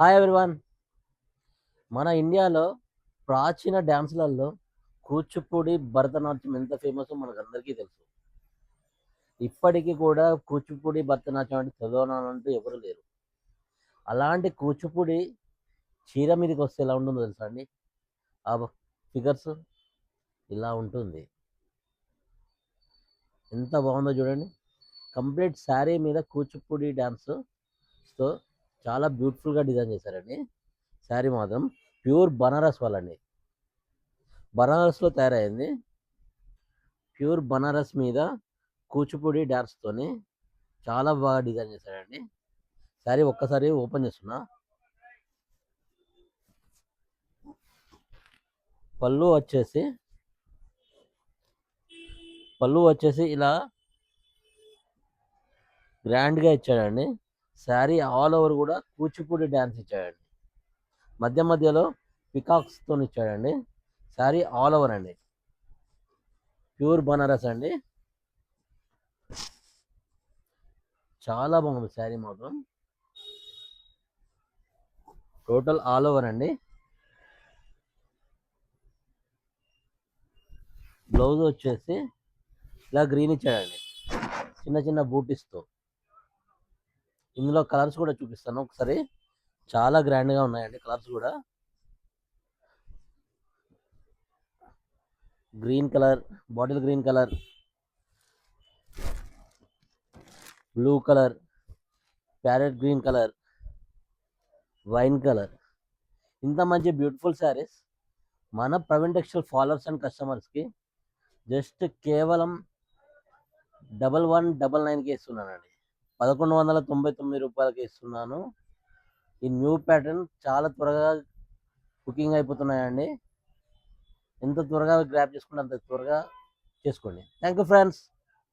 Hi everyone. మన ఇండియాలో ప్రాచీన డ్యాన్సులలో కూచిపూడి భరతనాట్యం ఎంత ఫేమస్ మనకందరికీ తెలుసు. ఇప్పటికీ కూడా కూచిపూడి భరతనాట్యం అంటే తెలియనంటూ ఎవరు లేరు. అలాంటి కూచిపూడి చీర మీదకి వస్తే ఎలా ఉంటుందో తెలుసా అండి? ఆ ఫిగర్స్ ఇలా ఉంటుంది. ఎంత బాగుందో చూడండి. కంప్లీట్ శారీ మీద కూచిపూడి డ్యాన్స్తో చాలా బ్యూటిఫుల్గా డిజైన్ చేశారండి. శారీ మాత్రం ప్యూర్ బనారస్ వాళ్ళండి. బనారస్లో తయారైంది. ప్యూర్ బనారస్ మీద కూచిపూడి డ్యాన్స్తోని చాలా బాగా డిజైన్ చేశాడండి. శారీ ఒక్కసారి ఓపెన్ చేస్తున్నా. పళ్ళు వచ్చేసి ఇలా గ్రాండ్గా ఇచ్చాడండి. శారీ ఆల్ ఓవర్ కూడా కూచిపూడి డ్యాన్స్ ఇచ్చాడండి. మధ్య మధ్యలో పికాక్స్తో ఇచ్చాడండి. శారీ ఆల్ ఓవర్ అండి. ప్యూర్ బనారస్ అండి. చాలా బాగుంది శారీ మాత్రం. టోటల్ ఆల్ ఓవర్ అండి. బ్లౌజ్ వచ్చేసి ఇలా గ్రీన్ ఇచ్చాడండి, చిన్న చిన్న బూటీస్తో. ఇందులో కలర్స్ కూడా చూపిస్తాను ఒకసారి. చాలా గ్రాండ్గా ఉన్నాయండి కలర్స్ కూడా. Green colour, bottle green colour, blue colour, parrot green colour, wine colour. ఇంత మంచి బ్యూటిఫుల్ శారీస్ మన ప్రవీణ్ టెక్స్టైల్ ఫాలోవర్స్ అండ్ కస్టమర్స్కి జస్ట్ కేవలం 1199కి ఇస్తున్నానండి. 1199 రూపాయలకి ఇస్తున్నాను. ఈ న్యూ ప్యాటర్న్ చాలా త్వరగా బుకింగ్ అయిపోతున్నాయండి. ఎంత త్వరగా గ్రాప్ చేసుకుంటే అంత త్వరగా చేసుకోండి. Thank you friends.